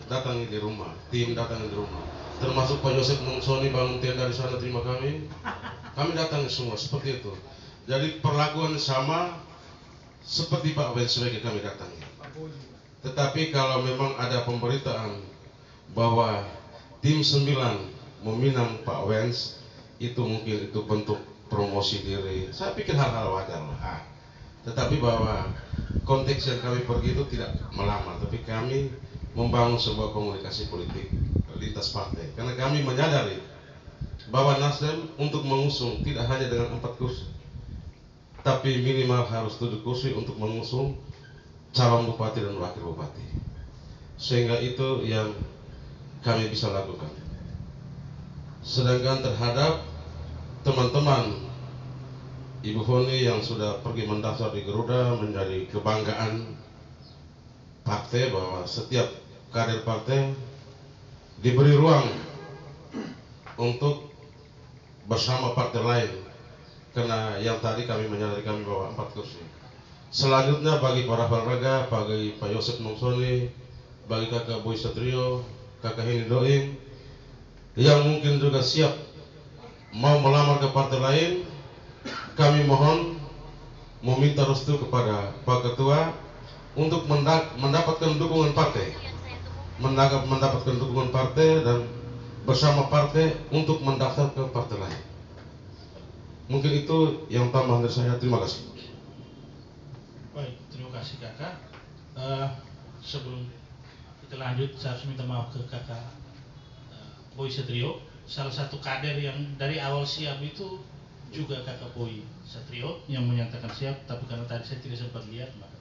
datangi di rumah, tim datangi di rumah. Termasuk Pak Yosef Nungsoni bangun tenda di sana terima kami datangi semua seperti itu. Jadi perlakuan sama seperti Pak WSWG kami datangi. Tetapi kalau memang ada pemberitaan bahwa tim 9 meminang Pak Wens, itu mungkin itu bentuk promosi diri. Saya pikir hal-hal wajar lah. Tetapi bahwa konteks yang kami pergi itu tidak melamar, tapi kami membangun sebuah komunikasi politik lintas partai. Karena kami menyadari bahwa Nasdem untuk mengusung tidak hanya dengan 4 kursi, tapi minimal harus 7 kursi untuk mengusung calon bupati dan wakil bupati. Sehingga itu yang kami bisa lakukan. Sedangkan terhadap teman-teman Ibu Foni yang sudah pergi mendaftar di Garuda, menjadi kebanggaan partai bahwa setiap kader partai diberi ruang untuk bersama partai lain. Karena yang tadi kami menyadari kami bawa 4 kursi. Selanjutnya bagi para olahraga, bagi Pak Yosef Nungsoni, bagi kakak Boy Satrio, kakak Heni Doing, yang mungkin juga siap mau melamar ke partai lain, kami mohon meminta restu kepada Pak Ketua untuk mendapatkan dukungan partai, mendapatkan dukungan partai dan bersama partai untuk mendaftar ke partai lain. Mungkin itu yang tambahan dari saya. Terima kasih. Baik. terima kasih kakak. Sebelum kita lanjut, saya harus minta maaf ke kakak Boy Setrio. Salah satu kader yang dari awal siap itu juga kakak Boy Setrio yang menyatakan siap, tapi karena tadi saya tidak sempat lihat, maka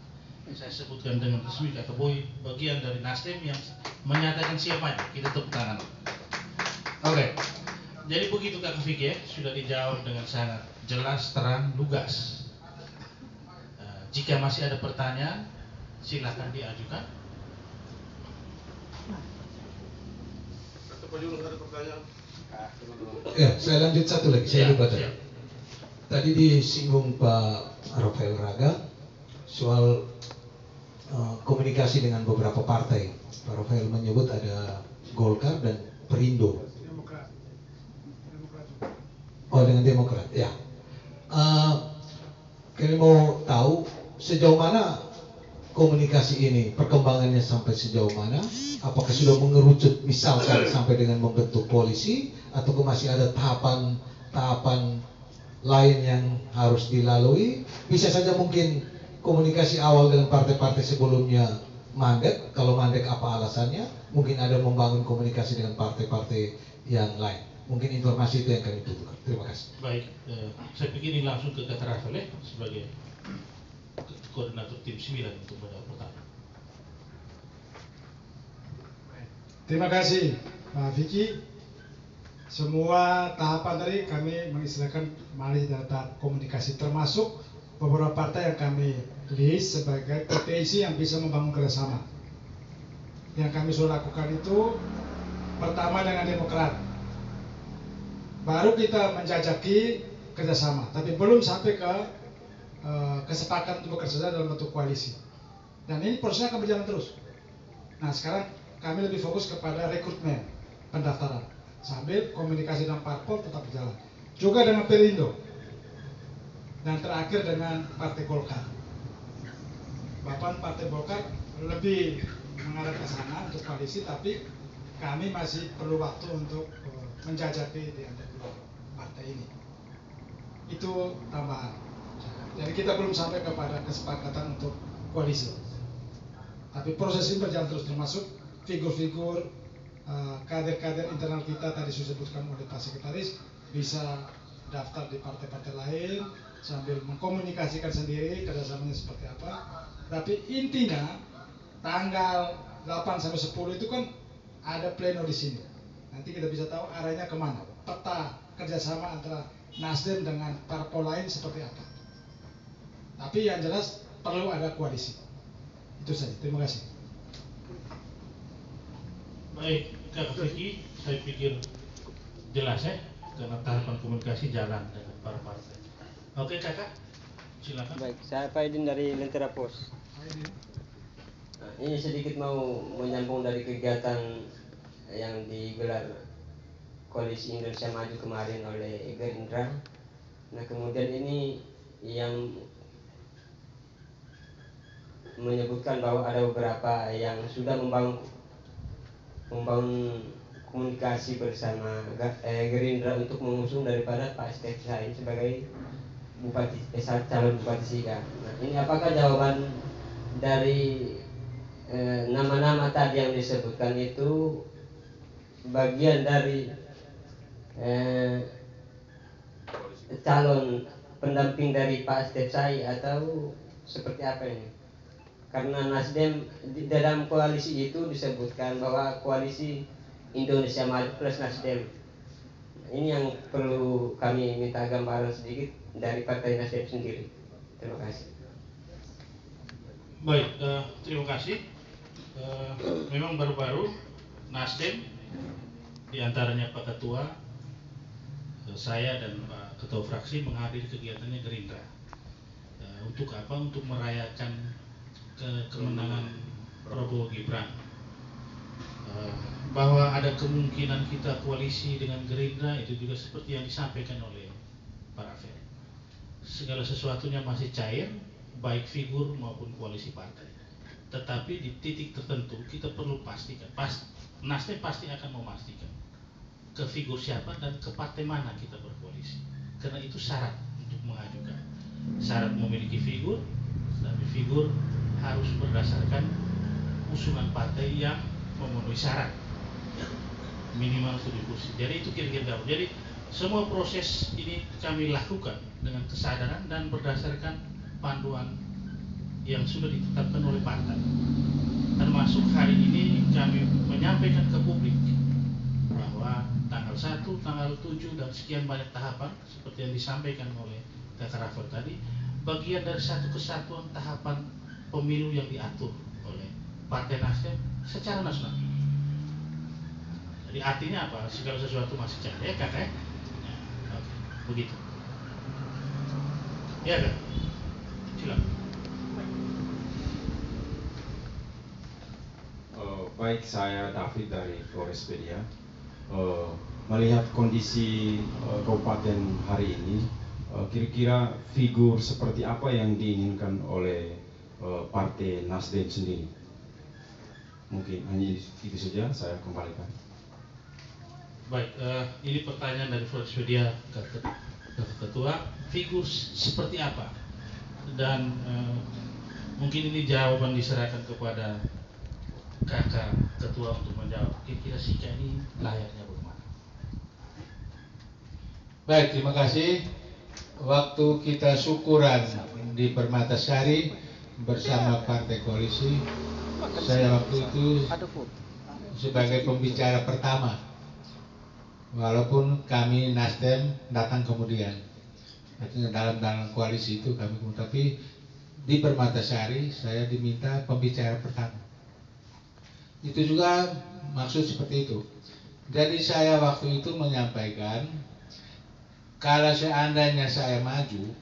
saya sebutkan dengan resmi kakak Boy bagian dari Nasdem yang menyatakan siap aja. Kita tepuk tangan. Oke. Jadi begitu kakak Vicky ya, sudah dijawab dengan sangat jelas, terang, lugas. Jika masih ada pertanyaan, silakan diajukan. Ya, saya lanjut satu lagi. Saya lupa tadi. siap. Tadi disinggung Pak Rafael Raga soal komunikasi dengan beberapa partai. Pak Rafael menyebut ada Golkar dan Perindo. Oh, dengan Demokrat, ya. Kami mau tahu sejauh mana komunikasi ini, perkembangannya sampai sejauh mana? Apakah sudah mengerucut misalkan sampai dengan membentuk koalisi, atau masih ada tahapan lain yang harus dilalui? Bisa saja mungkin komunikasi awal dengan partai-partai sebelumnya mandek. Kalau mandek apa alasannya? Mungkin ada membangun komunikasi dengan partai-partai yang lain. Mungkin informasi itu yang kami butuhkan. Terima kasih. Baik, saya pikir ini langsung ke Kak Rafael ya, sebagai koordinator tim 9 untuk menjawab pertanyaan. Terima kasih Pak Vicky. Semua tahapan tadi kami mengistilahkan mari data komunikasi, termasuk beberapa partai yang kami list sebagai potensi yang bisa membangun kerjasama. Yang kami sudah lakukan itu pertama dengan Demokrat. Baru kita menjajaki kerjasama, tapi belum sampai ke kesepakatan untuk bekerja dalam bentuk koalisi. Dan ini prosesnya akan berjalan terus. Nah sekarang kami lebih fokus kepada rekrutmen, pendaftaran, sambil komunikasi dengan parpol tetap berjalan. Juga dengan Perindo, dan terakhir dengan Partai Golkar. Bapak Partai Golkar lebih mengarah ke sana untuk koalisi, tapi kami masih perlu waktu untuk menjajaki di antara dua partai ini. Itu tambahan. Jadi kita belum sampai kepada kesepakatan untuk koalisi. Tapi proses ini berjalan terus, termasuk figur-figur kader-kader internal kita tadi sudah disebutkan oleh Pak Sekretaris bisa daftar di partai-partai lain sambil mengkomunikasikan sendiri kerjasamanya seperti apa. Tapi intinya tanggal 8 sampai 10 itu kan ada pleno di sini. Nanti kita bisa tahu arahnya kemana, peta kerjasama antara Nasdem dengan parpol lain seperti apa. Tapi yang jelas perlu ada koalisi. Itu saja. Terima kasih. Baik, Kak Vicky, saya pikir jelas ya, karena tahapan komunikasi jalan dengan para partai. Oke kakak, silakan. Baik, saya Pak Aidin dari Lentera Pos. Nah, ini sedikit mau menyambung dari kegiatan yang digelar Koalisi Indonesia Maju kemarin oleh Gerindra. Nah kemudian ini yang menyebutkan bahwa ada beberapa yang sudah membangun komunikasi bersama Gerindra untuk mengusung daripada Pak Stef Said sebagai calon Bupati Sika. Nah ini apakah jawaban dari nama-nama tadi yang disebutkan itu bagian dari calon pendamping dari Pak Stef Said atau seperti apa ini? Karena Nasdem di dalam koalisi itu disebutkan bahwa koalisi Indonesia Maju plus Nasdem. Ini yang perlu kami minta gambaran sedikit dari Partai Nasdem sendiri. Terima kasih. Baik, terima kasih. Memang baru-baru Nasdem, diantaranya Pak Ketua, saya dan Pak Ketua Fraksi menghadiri kegiatannya Gerindra. Untuk apa? Untuk merayakan kemenangan Prabowo Gibran. Bahwa ada kemungkinan kita koalisi dengan Gerindra itu juga seperti yang disampaikan oleh Pak Rafael. Segala sesuatunya masih cair, baik figur maupun koalisi partai. Tetapi di titik tertentu kita perlu pastikan, Nasdem pasti akan memastikan ke figur siapa dan ke partai mana kita berkoalisi. Karena itu syarat untuk mengajukan. Syarat memiliki figur, tapi figur harus berdasarkan usungan partai yang memenuhi syarat minimal 7 kursi. Jadi itu kira-kira. Jadi semua proses ini kami lakukan dengan kesadaran dan berdasarkan panduan yang sudah ditetapkan oleh partai. Termasuk hari ini kami menyampaikan ke publik bahwa tanggal 1, tanggal 7 dan sekian banyak tahapan seperti yang disampaikan oleh Kakak Rafael tadi, bagian dari satu kesatuan tahapan pemilu yang diatur oleh Partai Nasdem secara nasional. Jadi artinya apa? Segala sesuatu masih cair, ya Kak ya? Oke, begitu. Ya Kak, silakan. Baik, saya David dari Florespedia. Melihat kondisi kabupaten hari ini, kira-kira figur seperti apa yang diinginkan oleh Partai Nasdem sendiri? Mungkin hanya itu saja, saya kembalikan. Baik, ini pertanyaan dari Florespedia ke Ketua. Figur seperti apa? Dan mungkin ini jawaban diserahkan kepada Kakak Ketua untuk menjawab. Kira-kira Sika ini layaknya bagaimana? Baik, terima kasih. Waktu kita syukuran di Permatasari bersama Partai Koalisi, saya waktu itu sebagai pembicara pertama, walaupun kami Nasdem datang kemudian. Artinya dalam koalisi itu kami, tapi di Permatasari saya diminta pembicara pertama. Itu juga maksud seperti itu. Jadi saya waktu itu menyampaikan, kalau seandainya saya maju,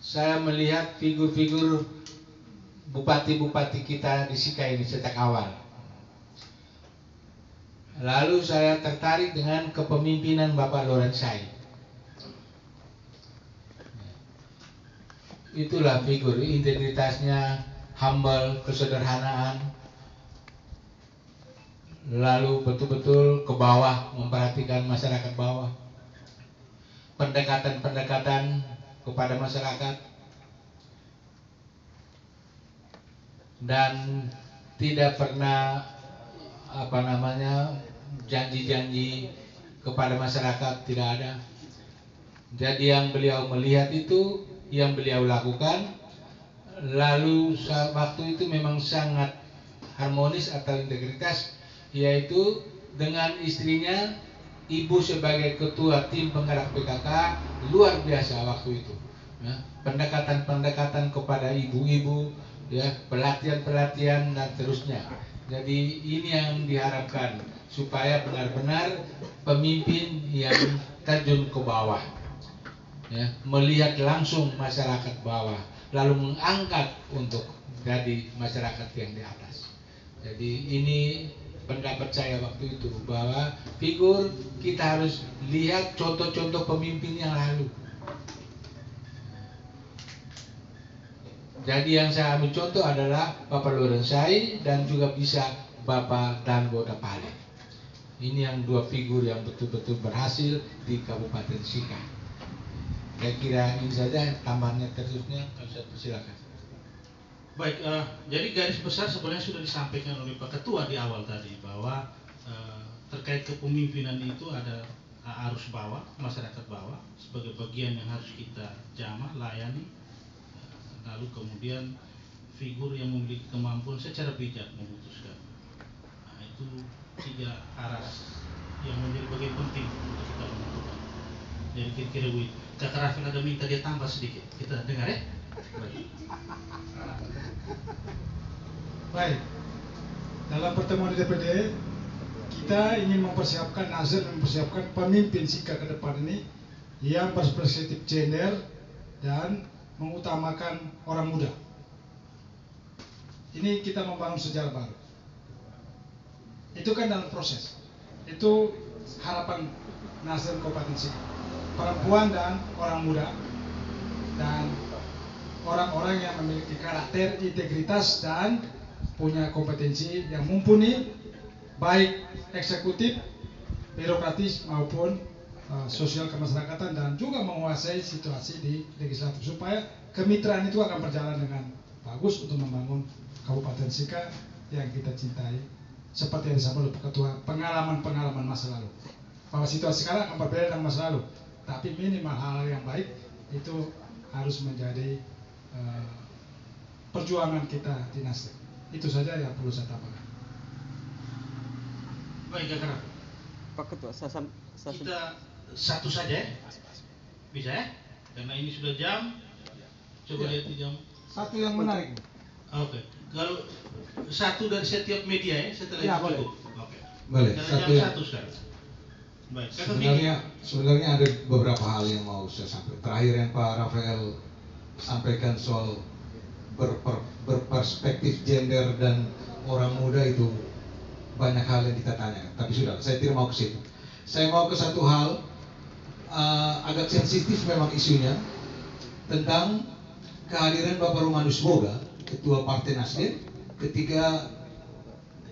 saya melihat figur-figur bupati-bupati kita di Sika ini sejak awal. Lalu saya tertarik dengan kepemimpinan Bapak Lorenzai. Itulah figur, integritasnya, humble, kesederhanaan, lalu betul-betul ke bawah, memperhatikan masyarakat bawah, pendekatan-pendekatan kepada masyarakat, dan tidak pernah janji-janji kepada masyarakat, tidak ada. Jadi yang beliau melihat itu yang beliau lakukan. Lalu waktu itu memang sangat harmonis atau integritas, yaitu dengan istrinya, ibu sebagai ketua tim penggerak PKK, luar biasa waktu itu. Ya, pendekatan-pendekatan kepada ibu-ibu, ya, pelatihan-pelatihan dan terusnya. Jadi ini yang diharapkan supaya benar-benar pemimpin yang terjun ke bawah, ya, melihat langsung masyarakat bawah, lalu mengangkat untuk jadi masyarakat yang di atas. Jadi ini pendapat saya waktu itu, bahwa figur kita harus lihat contoh-contoh pemimpin yang lalu. Jadi yang saya ambil contoh adalah Bapak Lorenzai dan juga bisa Bapak Danbo Dapale. Ini yang dua figur yang betul-betul berhasil di Kabupaten Sika. Saya kira ini saja, tambahnya terusnya silakan. Baik, jadi garis besar sebenarnya sudah disampaikan oleh Pak Ketua di awal tadi, bahwa terkait kepemimpinan itu ada arus bawah, masyarakat bawah sebagai bagian yang harus kita jamah, layani, lalu kemudian figur yang memiliki kemampuan secara bijak memutuskan. Nah, itu 3 aras yang menjadi bagian penting untuk kita menentukan. Jadi kira-kira begitu. Kakak Rafael ada minta dia tambah sedikit, kita dengar ya. Baik, dalam pertemuan di DPD kita ingin mempersiapkan, Nasdem mempersiapkan pemimpin Sika ke depan ini yang berperspektif gender dan mengutamakan orang muda. Ini kita membangun sejarah baru. Itu kan dalam proses. Itu harapan Nasdem Kabupaten Sika. Perempuan dan orang muda dan orang-orang yang memiliki karakter, integritas dan punya kompetensi yang mumpuni, baik eksekutif, birokratis maupun sosial kemasyarakatan dan juga menguasai situasi di legislatif supaya kemitraan itu akan berjalan dengan bagus untuk membangun Kabupaten Sika yang kita cintai. Seperti yang disampaikan oleh Pak Ketua, pengalaman-pengalaman masa lalu, bahwa situasi sekarang akan berbeda dengan masa lalu, tapi minimal hal yang baik itu harus menjadi perjuangan kita di Nasdem. Itu saja yang perlu saya tambahkan. Baik, Kakak. Pak Ketua, Kita satu saja ya? Bisa ya? Karena ini sudah jam. Coba lihat di jam. Satu yang menarik. Oke. Kalau satu dari setiap media ya, setelah itu boleh. cukup. Oke. Boleh. Karena Satu jam yang- satu sekarang. Baik. Kakak Sebenarnya ada beberapa hal yang mau saya sampaikan. Terakhir yang Pak Rafael sampaikan soal berperspektif gender dan orang muda itu banyak hal yang kita tanyakan. Tapi sudah, saya tidak mau ke situ. Saya mau ke satu hal agak sensitif memang isunya tentang kehadiran Bapak Romanus Boga, Ketua Partai Nasdem, ketika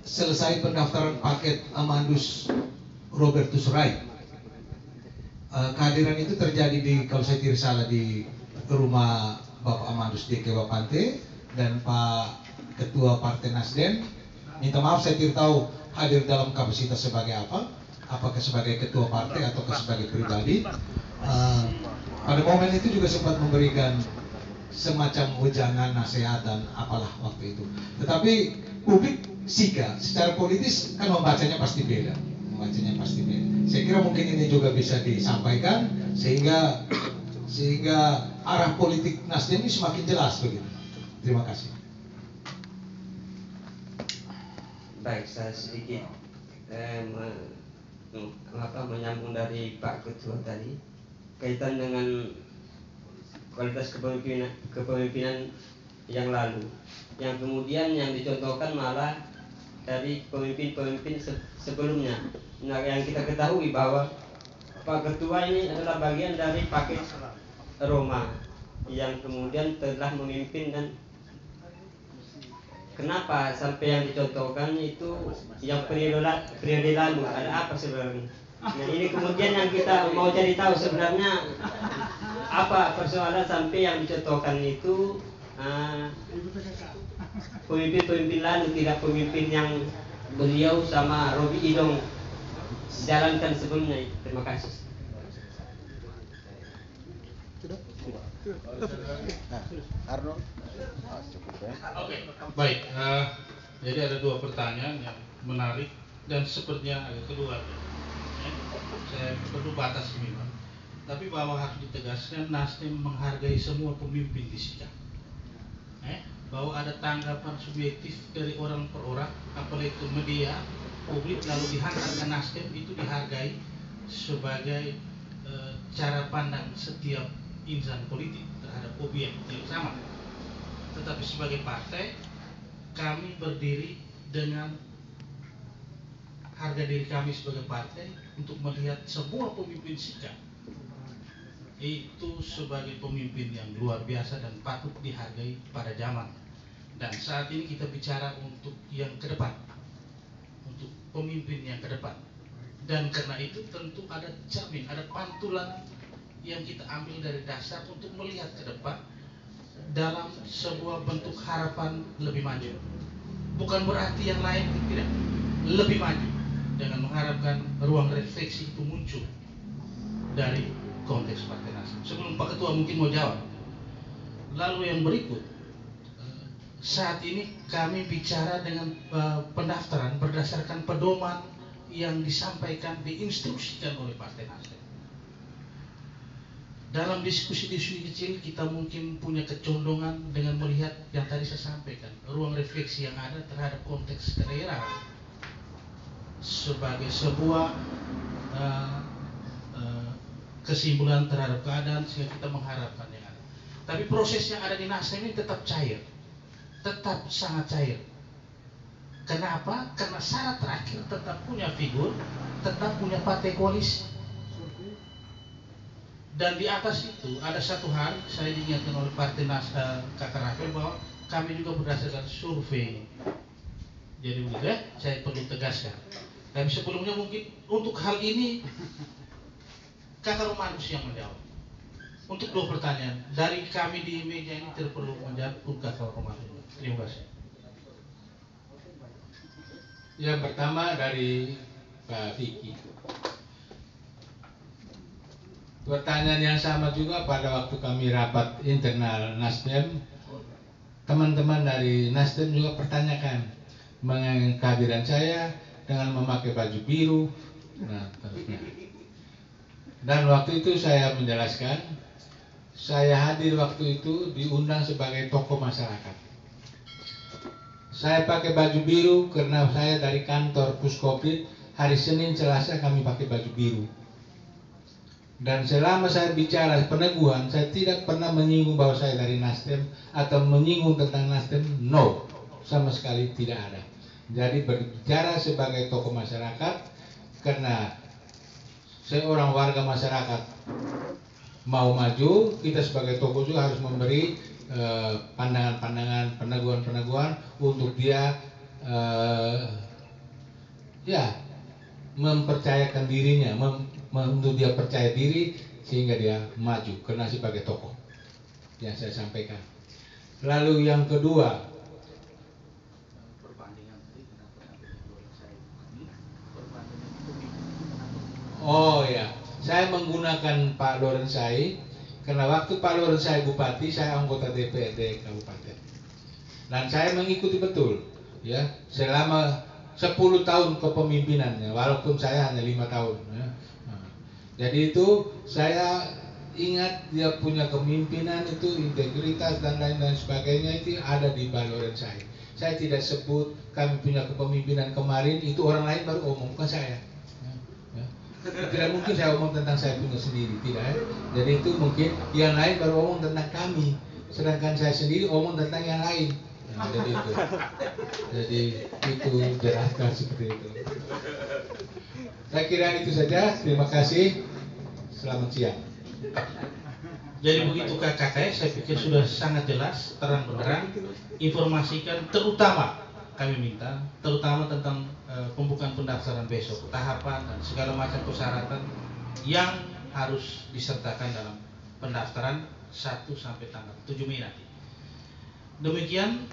selesai pendaftaran paket Amandus Robertus Rai. Kehadiran itu terjadi kalau saya tidak salah di rumah Bapak Amandus di Kewapante dan Pak Ketua Partai Nasdem. Minta maaf saya tidak tahu hadir dalam kapasitas sebagai apa, apakah sebagai ketua partai atau sebagai pribadi. Pada momen itu juga sempat memberikan semacam wejangan, nasihat dan apalah waktu itu. Tetapi publik Sika secara politis kan membacanya pasti beda. Saya kira mungkin ini juga bisa disampaikan sehingga arah politik Nasdem ini semakin jelas begitu. Terima kasih. Baik, saya sedikit menyambung dari Pak Ketua tadi kaitan dengan kualitas kepemimpinan yang lalu, yang kemudian yang dicontohkan malah dari pemimpin-pemimpin sebelumnya. Nah, yang kita ketahui bahwa Pak Ketua ini adalah bagian dari paket Roma yang kemudian telah memimpin, dan kenapa sampai yang dicontohkan itu yang periode lalu, ada apa sebenarnya? Nah, ini kemudian yang kita mau cari tahu sebenarnya apa persoalan sampai yang dicontohkan itu pemimpin-pemimpin lalu, tidak pemimpin yang beliau sama Robi Idong jalankan sebelumnya. Terima kasih. Oke, baik. Jadi ada dua pertanyaan yang menarik dan sepertinya agak keluar. Saya perlu batas memang. Tapi bahwa harus ditegaskan Nasdem menghargai semua pemimpin di Sika. Bahwa ada tanggapan subjektif dari orang per orang, apalagi itu media, publik lalu dihantar ke Nasdem, itu dihargai sebagai cara pandang setiap insan politik terhadap objek yang sama. Tetapi sebagai partai, kami berdiri dengan harga diri kami sebagai partai untuk melihat semua pemimpin Sika itu sebagai pemimpin yang luar biasa dan patut dihargai pada zaman. Dan saat ini kita bicara untuk yang ke depan, untuk pemimpin yang ke depan. Dan karena itu tentu ada cermin, ada pantulan yang kita ambil dari dasar untuk melihat ke depan dalam sebuah bentuk harapan lebih maju. Bukan berarti yang lain tidak, lebih maju dengan mengharapkan ruang refleksi itu muncul dari konteks Partai Nasdem. Sebelum Pak Ketua mungkin mau jawab. Lalu yang berikut, saat ini kami bicara dengan pendaftaran berdasarkan pedoman yang disampaikan, diinstruksikan oleh Partai Nasdem. Dalam diskusi-diskusi kecil kita mungkin punya kecondongan dengan melihat yang tadi saya sampaikan, ruang refleksi yang ada terhadap konteks daerah sebagai sebuah kesimpulan terhadap keadaan sehingga kita mengharapkan yang ada. Tapi proses yang ada di Nasdem ini tetap cair, tetap sangat cair. Kenapa? Karena syarat terakhir tetap punya figur, tetap punya partai koalisi. Dan di atas itu ada satu hal saya diingatkan oleh Partai Nasdem, Kakak Rafael, bahwa kami juga berdasarkan survei. Jadi begitu ya, saya perlu tegaskan. Tapi sebelumnya mungkin untuk hal ini Kakak Romanus yang menjawab. Untuk 2 pertanyaan dari kami di meja ini tidak perlu menjawab pun Kakak Romanus. Terima kasih. Yang pertama dari Pak Vicky. Pertanyaan yang sama juga pada waktu kami rapat internal Nasdem, teman-teman dari Nasdem juga pertanyakan mengenai kehadiran saya dengan memakai baju biru. Nah, terusnya. Dan waktu itu saya menjelaskan, saya hadir waktu itu diundang sebagai tokoh masyarakat. Saya pakai baju biru karena saya dari kantor Puskopit, hari Senin, Selasa kami pakai baju biru. Dan selama saya bicara peneguhan, saya tidak pernah menyinggung bahwa saya dari Nasdem atau menyinggung tentang Nasdem, no, sama sekali tidak ada. Jadi berbicara sebagai tokoh masyarakat, karena seorang warga masyarakat mau maju, kita sebagai tokoh juga harus memberi pandangan-pandangan, peneguhan-peneguhan untuk dia mempercayakan dirinya, untuk dia percaya diri sehingga dia maju karena sebagai tokoh yang saya sampaikan. Lalu yang kedua, oh ya, saya menggunakan Pak Lorensai karena waktu Pak Lorensai bupati, saya anggota DPRD kabupaten dan saya mengikuti betul ya selama 10 tahun kepemimpinannya, walaupun saya hanya 5 tahun ya. Jadi itu saya ingat dia punya kepemimpinan itu, integritas dan lain-lain sebagainya itu ada di Pak Lorensai. Saya tidak sebut kami punya kepemimpinan kemarin, itu orang lain baru omong, bukan saya. Tidak mungkin saya omong tentang saya punya sendiri, tidak ya. Jadi itu mungkin yang lain baru omong tentang kami, sedangkan saya sendiri omong tentang yang lain. Nah, jadi itu jelaskan seperti itu. Saya kira itu saja. Terima kasih. Selamat siang. Jadi begitu KKK, saya pikir sudah sangat jelas, terang benderang, informasikan, terutama kami minta, terutama tentang pembukaan pendaftaran besok, tahapan dan segala macam persyaratan yang harus disertakan dalam pendaftaran 1 sampai tanggal 7 Mei nanti. Demikian.